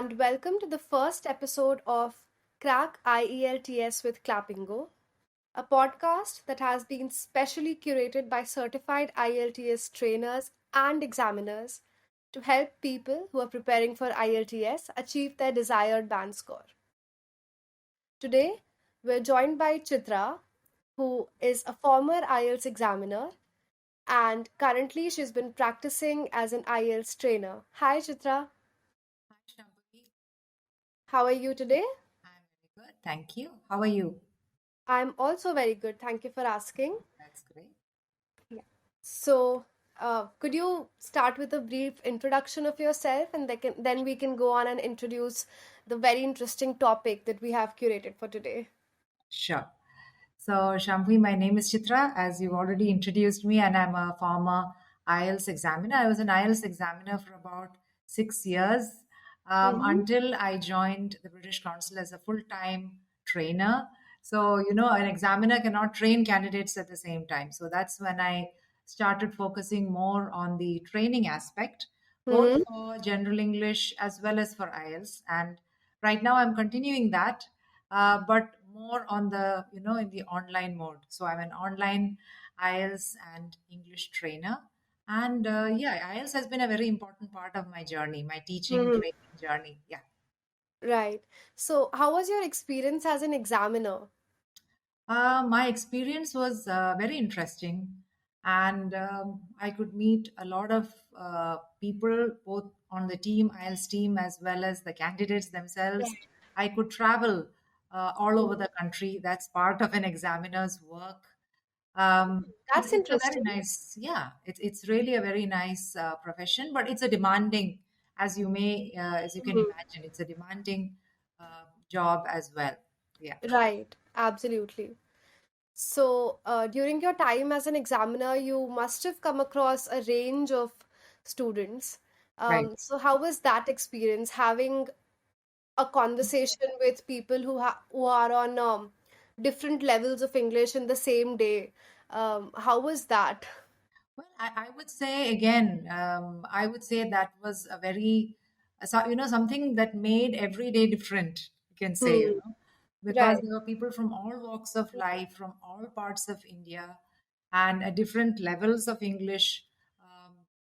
and welcome to the first episode of Crack IELTS with Clappingo, a podcast that has been specially curated by certified IELTS trainers and examiners to help people who are preparing for IELTS achieve their desired band score. Today, we're joined by Chitra, who is a former IELTS examiner, and currently she's been practicing as an IELTS trainer. Hi, Chitra. Hi, Shambhavi. How are you today? I'm very good. Thank you. How are you? I'm also very good. Thank you for asking. That's great. Yeah. So, could you start with a brief introduction of yourself, and then we can go on and introduce the very interesting topic that we have curated for today? Sure. So, Shambhavi, my name is Chitra, as you already introduced me, and I'm a former IELTS examiner. I was an IELTS examiner for about 6 years Mm-hmm. until I joined the British Council as a full time trainer. So, an examiner cannot train candidates at the same time. So, that's when I started focusing more on the training aspect, both Mm-hmm. for general English as well as for IELTS. And right now, I'm continuing that, but more on the, in the online mode. So, I'm an online IELTS and English trainer. And yeah, IELTS has been a very important part of my journey, my teaching Mm-hmm. training journey. Yeah. Right. So, how was your experience as an examiner? My experience was very interesting, and I could meet a lot of people both on the team, IELTS team, as well as the candidates themselves. Right. I could travel all over Mhm. the country. That's part of an examiner's work. That's It's a very interesting. nice, yeah. It's really a very nice profession, but it's a demanding, as you can Mhm. imagine, it's a demanding job as well. Yeah. Right. Absolutely. So, during your time as an examiner, you must have come across a range of students. Right. So, how was that experience having a conversation with people who are on different levels of English in the same day? How was that? Well, I would say again, I would say that was a very, something that made every day different, you can say, Hmm. because Right. there were people from all walks of life, from all parts of India, and at different levels of English,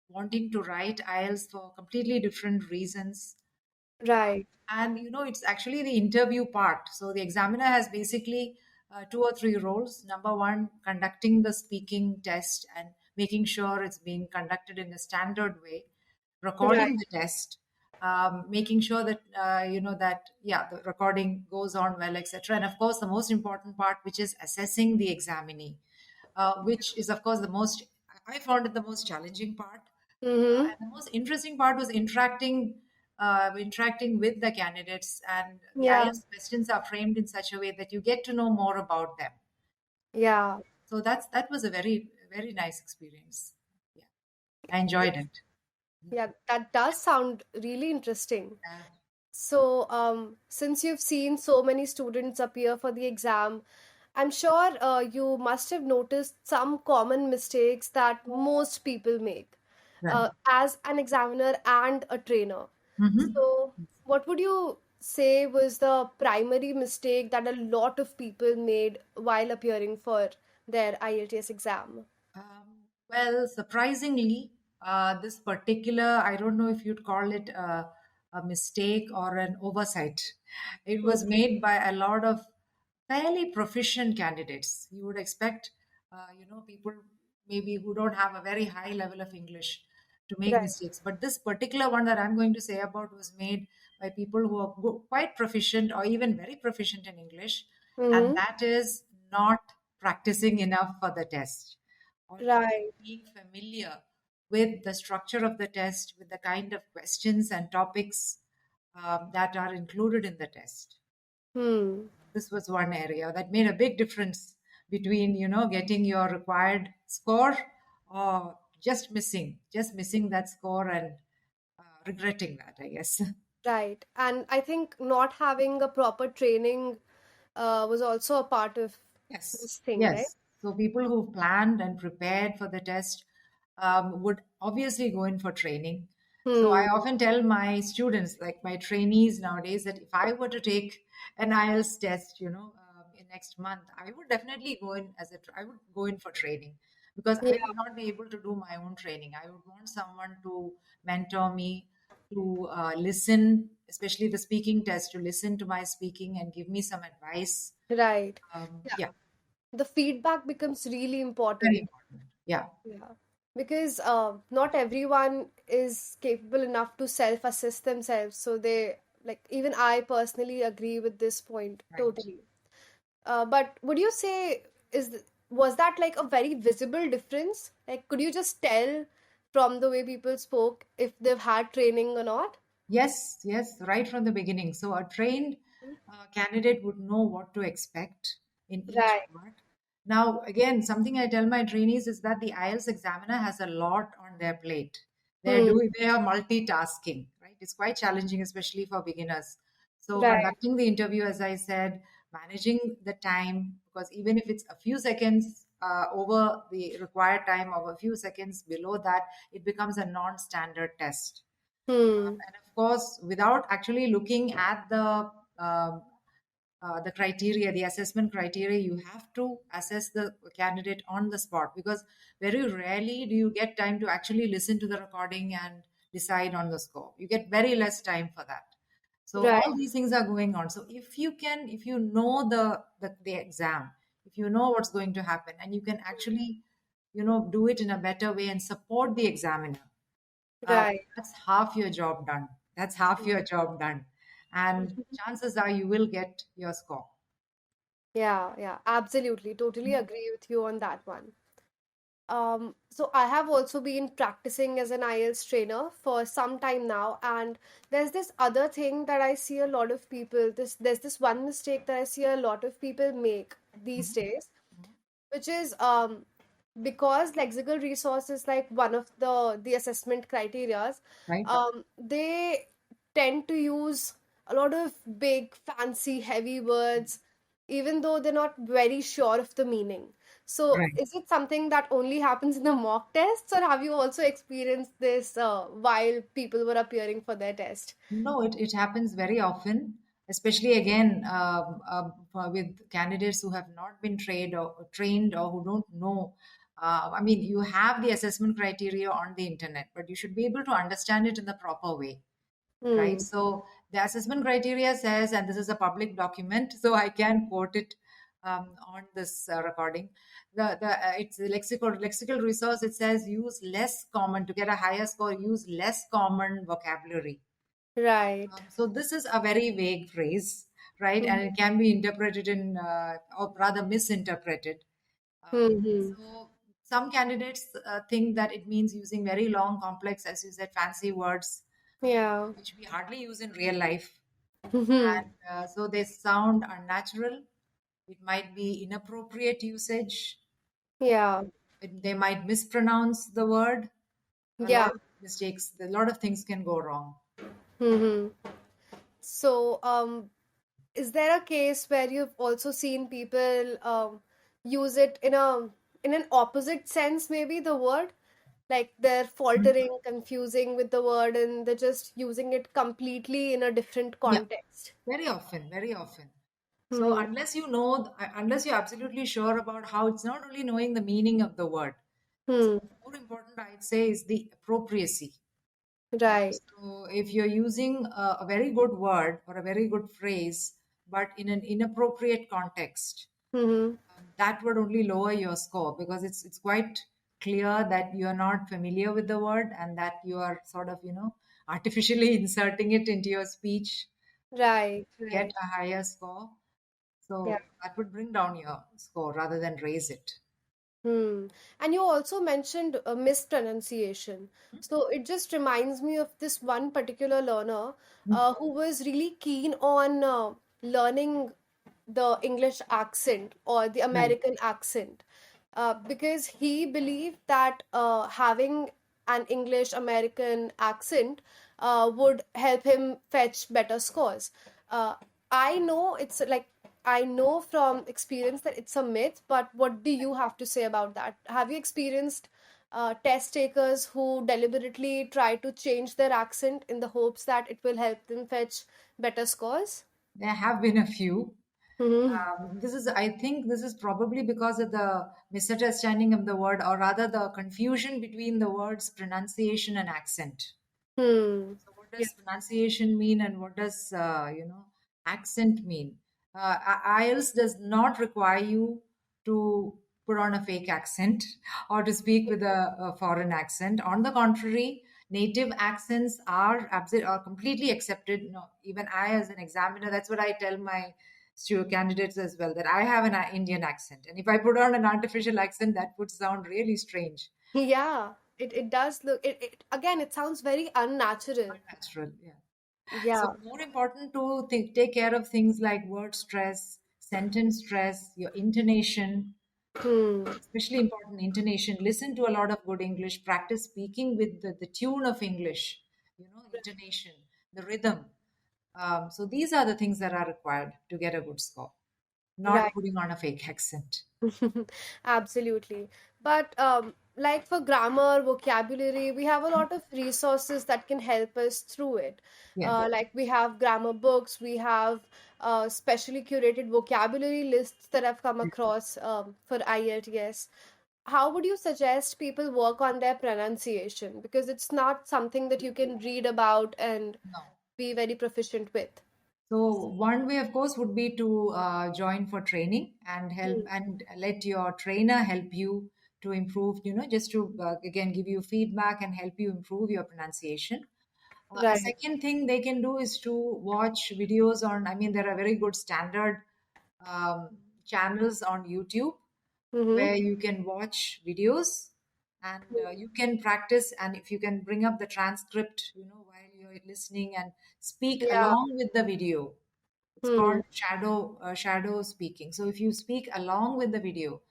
wanting to write IELTS for completely different reasons. Right. And it's actually the interview part. So the examiner has basically two or three roles. Number one, conducting the speaking test and making sure it's being conducted in a standard way, recording Right. the test, making sure that that yeah, the recording goes on well, etc. And of course, the most important part, which is assessing the examinee, which is of course the most. I found it the most challenging part, Mm-hmm. and the most interesting part was interacting with the candidates, and the Yeah. IELTS questions are framed in such a way that you get to know more about them. Yeah. So that was a very very nice experience. Yeah, I enjoyed Yes. it. Yeah. That does sound really interesting. Uh, So, since you've seen so many students appear for the exam, I'm sure you must have noticed some common mistakes that most people make right. as an examiner and a trainer. Hmm. So, what would you say was the primary mistake that a lot of people made while appearing for their IELTS exam? Well, surprisingly, this particular, I don't know if you'd call it a mistake or an oversight. It was Mhm. made by a lot of fairly proficient candidates. You would expect, people maybe who don't have a very high level of English to make Right. mistakes. But this particular one that I'm going to say about was made by people who are quite proficient or even very proficient in English, and Mm-hmm. that is not practicing enough for the test or not Right. being familiar with the structure of the test, with the kind of questions and topics that are included in the test. Hmm. This was one area that made a big difference between, getting your required score or just missing that score and regretting that, I guess. Right. And I think not having a proper training was also a part of Yes, this thing, right? yes. So people who planned and prepared for the test would obviously go in for training. So I Hmm. often tell my students, like my trainees nowadays, that if I were to take an IELTS test, in next month, I would definitely go in I would go in for training, because I Yeah. would not be able to do my own training. I would want someone to mentor me, to listen, especially the speaking test, to listen to my speaking and give me some advice. Right. Yeah. Yeah, The feedback becomes really very important. important. Yeah, Yeah. Because not everyone is capable enough to self-assess themselves. So they, like, even I personally agree with this point right. totally. But would you say was that like a very visible difference? Like, could you just tell from the way people spoke if they've had training or not? Yes, yes, right from the beginning. So a trained candidate would know what to expect in each Right. part. Now, again, something I tell my trainees is that the IELTS examiner has a lot on their plate. Hmm. They are multitasking, right? It's quite challenging, especially for beginners. So Right. conducting the interview, as I said, managing the time, because even if it's a few seconds over the required time, or a few seconds below that, it becomes a non-standard test. Hmm. And of course, without actually looking at um, the criteria, the assessment criteria, you have to assess the candidate on the spot, because very rarely do you get time to actually listen to the recording and decide on the score. You get very less time for that. So all Right. these things are going on. So if you know the exam, if you know what's going to happen, and you can actually, do it in a better way and support the examiner, uh, Right. that's half your job done. That's half your job done. And chances are you will get your score. Yeah, yeah, absolutely. Totally agree with you on that one. So I have also been practicing as an IELTS trainer for some time now, and there's this other thing that I see a lot of people, there's this one mistake that I see a lot of people make these Mhm. days, Mhm. which is because lexical resource is like one of the assessment criterias, Right? they tend to use a lot of big fancy heavy words even though they're not very sure of the meaning. So Right. is it something that only happens in the mock tests, or have you also experienced this while people were appearing for their test? No, it happens very often, especially again with candidates who have not been trained or who don't know. I mean, you have the assessment criteria on the internet, but you should be able to understand it in the proper way, right? Hmm. So the assessment criteria says, and this is a public document, so I can quote it on this recording. It's a lexical resource. It says use less common to get a higher score. Use less common vocabulary. Right. So this is a very vague phrase, right? And Hmm. it can be interpreted or rather misinterpreted. Hmm. So some candidates think that it means using very long, complex, as you said, fancy words, Yeah. which we hardly use in real life. Hmm. And so they sound unnatural. It might be inappropriate usage. Yeah. They might mispronounce the word. A lot Yeah. of mistakes, a lot of things can go wrong. Hmm. So, is there a case where you've also seen people use it in an opposite sense, maybe the word? Like they're Mhm. faltering, confusing with the word, and they're just using it completely in a different Yeah, context. very often, very often. So Hmm. unless you're absolutely sure about how, it's not only knowing the meaning of the word. Hmm. More important, I'd say, is the appropriacy. Right. So if you're using a very good word or a very good phrase, but in an inappropriate context, Hmm. that would only lower your score, because it's quite clear that you're not familiar with the word, and that you are sort of, artificially inserting it into your speech Right. to get Right. a higher score. Yeah. So that would bring down your score rather than raise it. Hmm. And you also mentioned mispronunciation. So it just reminds me of this one particular learner who was really keen on learning the English accent or the Right. American accent because he believed that having an English American accent would help him fetch better scores. Uh, I know it's like I know from experience that it's a myth, but what do you have to say about that? Have you experienced test takers who deliberately try to change their accent in the hopes that it will help them fetch better scores? There have been a few. Hmm. I think this is probably because of the misunderstanding of the word, or rather the confusion between the words pronunciation and accent. Hmm. So, what Yeah. does pronunciation mean, and what does accent mean? IELTS does not require you to put on a fake accent or to speak with a foreign accent. On the contrary, native accents are completely accepted. No, even I, as an examiner, that's what I tell my student candidates as well, that I have an Indian accent, and if I put on an artificial accent, that would sound really strange. Yeah. It does look it again, it sounds very unnatural. Unnatural, yeah. So Yeah. more important to take care of things like word stress, sentence stress, your intonation, Hmm. especially important intonation. Listen to a lot of good English. Practice speaking with the tune of English, intonation, the rhythm. So these are the things that are required to get a good score, not Right. putting on a fake accent. Absolutely. But like for grammar, vocabulary, we have a lot of resources that can help us through it. Yeah. Like we have grammar books, we have specially curated vocabulary lists that I've come across for IELTS. How would you suggest people work on their pronunciation? Because it's not something that you can read about and No. be very proficient with. So one way, of course, would be to join for training and help Hmm. and let your trainer help you to improve. Just to again give you feedback and help you improve your pronunciation. A Right. second thing they can do is to watch videos on. I mean, there are very good standard channels on YouTube Mm-hmm. where you can watch videos and you can practice. And if you can bring up the transcript, while you're listening and speak Yeah. along with the video, it's Hmm. called shadow speaking. So if you speak along with the video,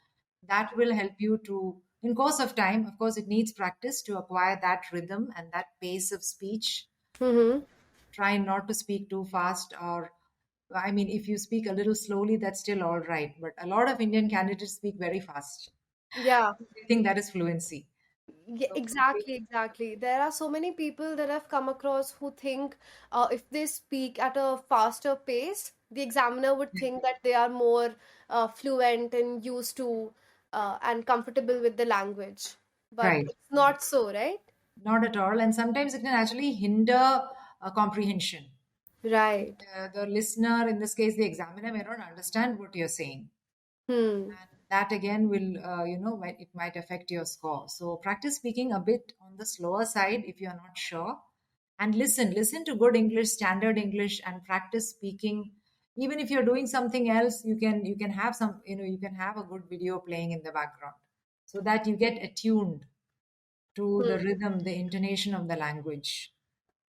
that will help you to, in course of time, of course, it needs practice to acquire that rhythm and that pace of speech. Mm-hmm. Try not to speak too fast, or I mean, if you speak a little slowly, that's still all right. But a lot of Indian candidates speak very fast. Yeah. I think that is fluency. Yeah, So exactly, exactly. There are so many people that I've come across who think if they speak at a faster pace, the examiner would think that they are more fluent and used to and comfortable with the language. But right, it's not so, right? not at all. And sometimes it can actually hinder comprehension. Right. The listener, in this case, the examiner, may not understand what you're saying. Hmm. And that again will, it might affect your score. So practice speaking a bit on the slower side if you're not sure. And listen to good English, standard English, and practice speaking. Even if you're doing something else, you can have you can have a good video playing in the background so that you get attuned to the Hmm. rhythm, the intonation of the language.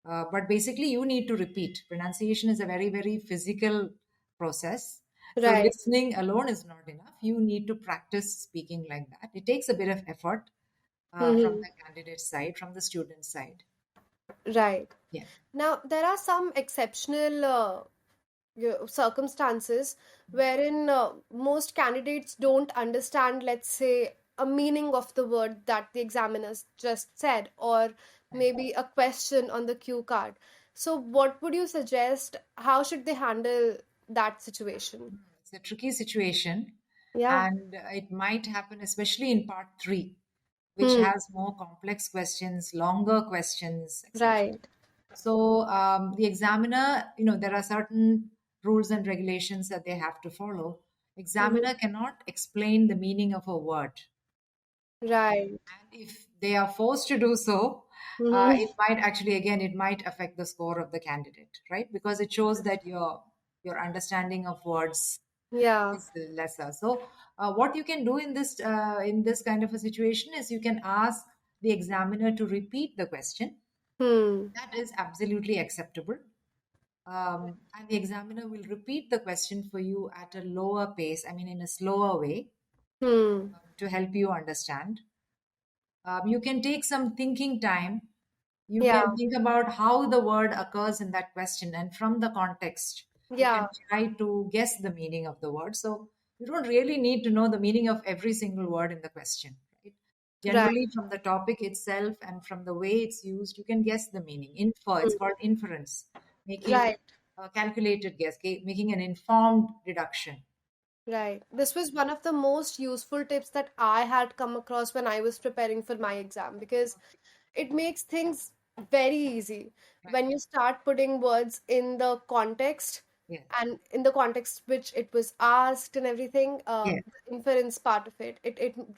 But basically, you need to repeat. Pronunciation is a very, very physical process. So, Right. listening alone is not enough. You need to practice speaking like that. It takes a bit of effort from Hmm. the candidate side, from the student side. Right. Yeah. Now, there are some exceptional circumstances wherein most candidates don't understand, let's say, a meaning of the word that the examiners just said, or maybe a question on the cue card. So, what would you suggest? How should they handle that situation? It's a tricky situation, Yeah. and it might happen, especially in part three, which Hmm. has more complex questions, longer questions, etc. Right. So the examiner, there are certain rules and regulations that they have to follow. Hmm. Examiner cannot explain the meaning of a word. Right. And if they are forced to do so, Hmm. it might actually, again, it might affect the score of the candidate, right? Because it shows that your understanding of words Yeah. is lesser. So what you can do in this kind of a situation is you can ask the examiner to repeat the question. Hmm. That is absolutely acceptable. And the examiner will repeat the question for you at a lower pace, I mean, in a slower way, Hmm. to help you understand. You can take some thinking time. You Yeah. can think about how the word occurs in that question, and from the context, you can Yeah. try to guess the meaning of the word. So you don't really need to know the meaning of every single word in the question, right? Right. Generally, from the topic itself and from the way it's used, you can guess the meaning. It's Mm. called inference, making Right. a calculated guess, making an informed deduction. Right. This was one of the most useful tips that I had come across when I was preparing for my exam because it makes things very easy Right. when you start putting words in the context Yes. and in the context which it was asked and everything, Yes. the inference part of it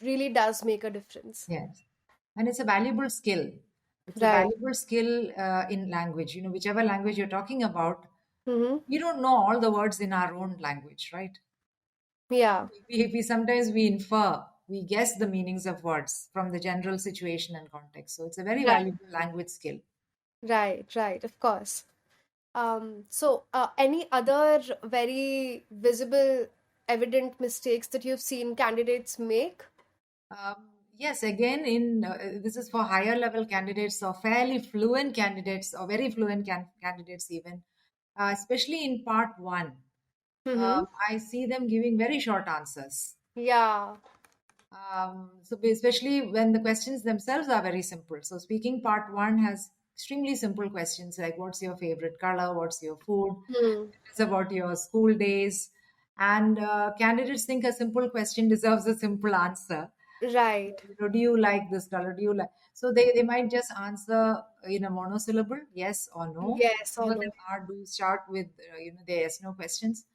really does make a difference. Yes. And it's a valuable skill. It's a Right. valuable skill in language. Whichever language you're talking about, Mm-hmm. we don't know all the words in our own language, right? Yeah. We sometimes we infer, we guess the meanings of words from the general situation and context. So it's a very Right. valuable language skill. Right. Right. Of course. Any other very visible, evident mistakes that you've seen candidates make? Yes, again, in this is for higher level candidates or fairly fluent candidates or very fluent candidates even, especially in part one. Mm-hmm. I see them giving very short answers. Yeah. Especially when the questions themselves are very simple. So speaking part one has extremely simple questions like what's your favorite color, what's your food, Hmm. it's about your school days, and candidates think a simple question deserves a simple answer. Right. Do you like this color? Do you like? So they might just answer in a monosyllable, yes or no. Yes Some or of them no. do start with the yes no questions,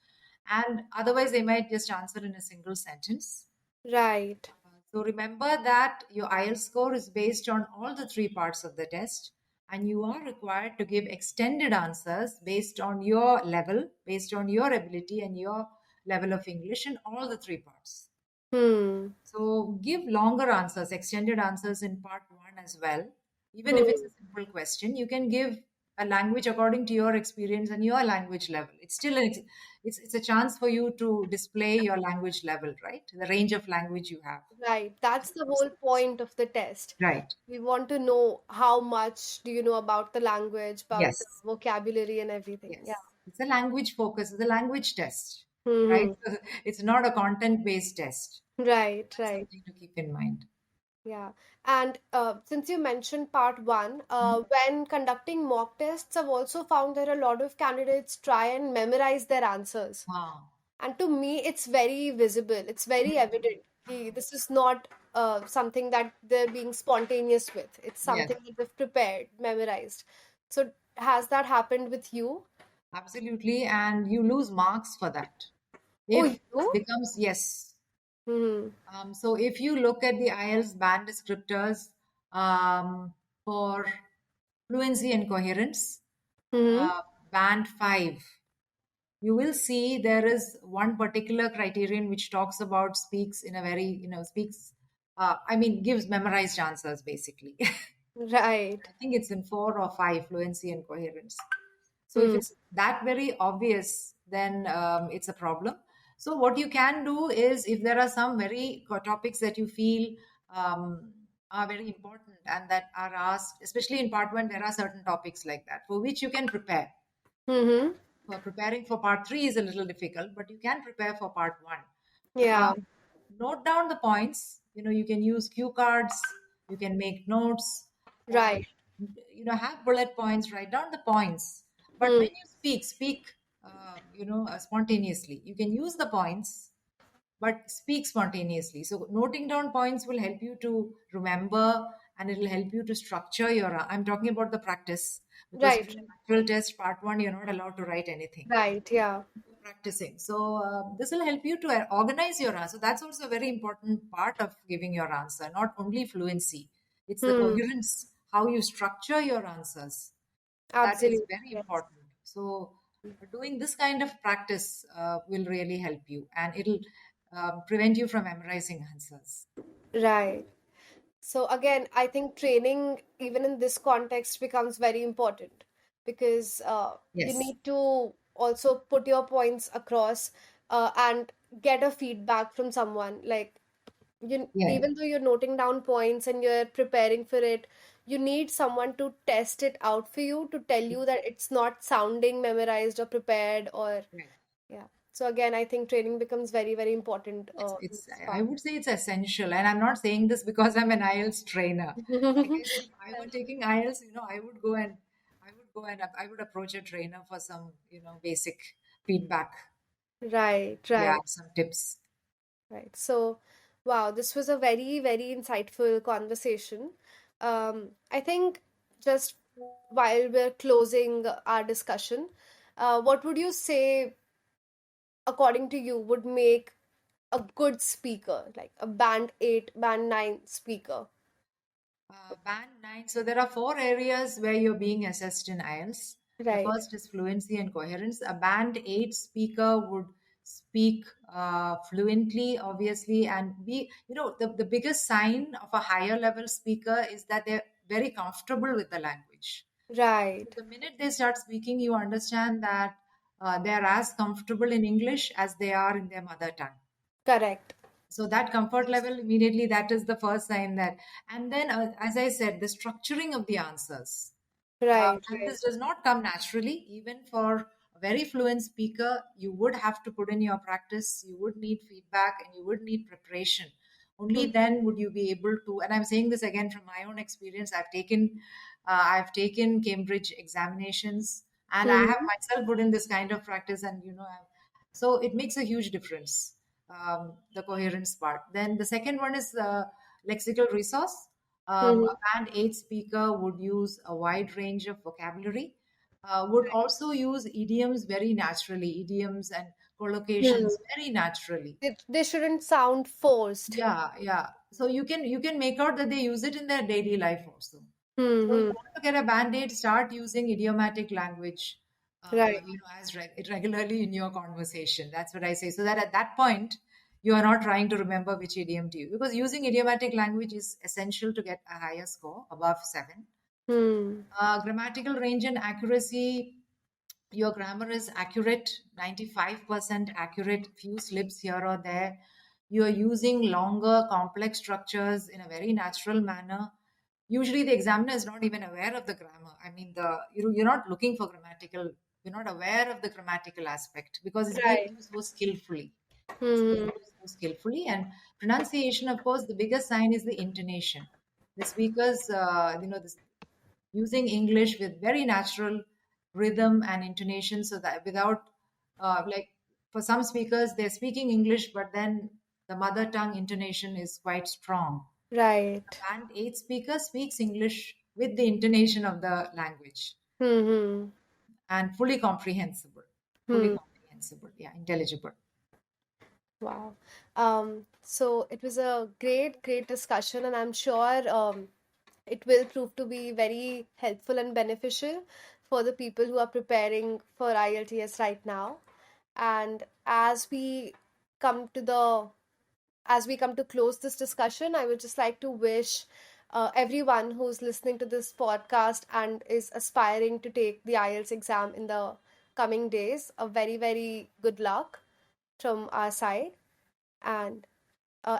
and otherwise they might just answer in a single sentence. Right. So remember that your IELTS score is based on all the three parts of the test, and you are required to give extended answers based on your level, based on your ability and your level of English in all the three parts. Hmm. So give longer answers, extended answers in part one as well. Even if it's Hmm. a simple question, you can give a language according to your experience and your language level. It's still it's a chance for you to display your language level, right? The range of language you have. Right. That's the whole point of the test. Right. We want to know how much do you know about the language, about the Yes. vocabulary and everything. Yeah. Yes. It's a language focus. It's a language test, right? Hmm. It's not a content-based test. Right. That's Right. something to keep in mind. Yeah. And since you mentioned part one, when conducting mock tests, I've also found that a lot of candidates try and memorize their answers. Ah. And to me, it's very visible. It's very evident. This is not something that they're being spontaneous with. It's Yes, something that they've prepared, memorized. So has that happened with you? absolutely. And you lose marks for that. Oh, If it you? becomes yes. Hmm. So if you look at the IELTS band descriptors for fluency and coherence, Hmm. uh, band 5, you will see there is one particular criterion which talks about speaks in a very, speaks, gives memorized answers basically. Right. I think it's in 4 or 5, fluency and coherence. So if Hmm. it's that very obvious, then it's a problem. So what you can do is if there are some very topics that you feel are very important and that are asked, especially in part one, there are certain topics like that for which you can prepare. Hmm. For preparing for part three is a little difficult, but you can prepare for part one. Yeah. Note down the points. You can use cue cards, you can make notes, or Right. have bullet points. Write down the points. But Hmm. when you speak, spontaneously. You can use the points, but speak spontaneously. So noting down points will help you to remember, and it will help you to structure your. I'm talking about the practice because Right. during actual test part one, you're not allowed to write anything Right. Yeah. practicing. So this will help you to organize your answer. That's also a very important part of giving your answer, not only fluency. It's the Hmm. coherence, how you structure your answers. That is Absolutely. very Yes. important. So doing this kind of practice will really help you, and it'll prevent you from memorizing answers. Right. So again, I think training, even in this context, becomes very important because you Yes. need to also put your points across and get a feedback from someone. Like Yeah. even though you're noting down points and you're preparing for it, you need someone to test it out for you to tell you that it's not sounding memorized or prepared or Right. yeah. So again, I think training becomes very, very important in It's this I part. would say it's essential, and I'm not saying this because I'm an IELTS trainer. Like I said, if I were taking IELTS, I would approach a trainer for some, basic feedback. Right, Yeah, right, some tips. right. So, wow, this was a very, very insightful conversation. I think just while we're closing our discussion, what would you say, according to you, would make a good speaker, like a band 8, band 9 speaker? Band 9. So there are four areas where you're being assessed in IELTS. The Right, first is fluency and coherence. A band 8 speaker would speak fluently, obviously, and the biggest sign of a higher level speaker is that they're very comfortable with the language. So right, the minute they start speaking, you understand that they're as comfortable in English as they are in their mother tongue. correct. So that comfort level, immediately, that is the first sign. That And then, as I said, the structuring of the answers, Right, and right. this does not come naturally. Even for a very fluent speaker, you would have to put in your practice, you would need feedback, and you would need preparation. Only Hmm, then would you be able to, and I'm saying this again from my own experience. I've taken Cambridge examinations, and I have hmm, myself put in this kind of practice, and so it makes a huge difference, the coherence part. Then the second one is lexical resource. hmm, A band 8 speaker would use a wide range of vocabulary, would also use idioms very naturally, idioms and hmm. collocations very naturally. They shouldn't sound forced. Yeah, yeah. So you can make out that they use it in their daily life also. So if Hmm, you want to get a band-aid, start using idiomatic language, right. regularly in your conversation. That's what I say. So that at that point, you are not trying to remember which idiom to use, because using idiomatic language is essential to get a higher score above 7. Hmm, Grammatical range and accuracy. Your grammar is accurate, 95% accurate, few slips here or there. You are using longer, complex structures in a very natural manner. Usually, the examiner is not even aware of the grammar. I mean, you're not looking for grammatical, you're not aware of the grammatical aspect because it's being right. used so skillfully. It's being Hmm, used so skillfully. And pronunciation, of course, the biggest sign is the intonation. The speakers, this using English with very natural rhythm and intonation, so that without, like, for some speakers, they're speaking English, but then the mother tongue intonation is quite strong. right. And 8 speaker speaks English with the intonation of the language, Hmm, hmm, and fully comprehensible. Fully hmm. comprehensible, yeah, intelligible. Wow. So it was a great, great discussion, and I'm sure it will prove to be very helpful and beneficial for the people who are preparing for IELTS right now. And come to the as we come to close this discussion, I would just like to wish everyone who's listening to this podcast and is aspiring to take the IELTS exam in the coming days a very, very good luck from our side. And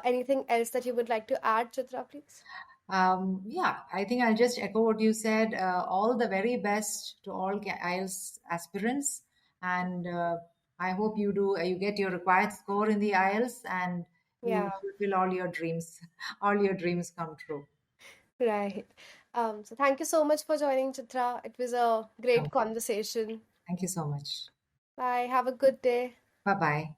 anything else that you would like to add, Chitra, please? Yeah, I think I'll just echo what you said. All the very best to all IELTS aspirants, and I hope you get your required score in the IELTS, and you Yeah, fulfill all your dreams, all your dreams come true. right. So thank you so much for joining, Chitra. It was a great So, conversation. thank you so much. Bye. Have a good day. Bye bye.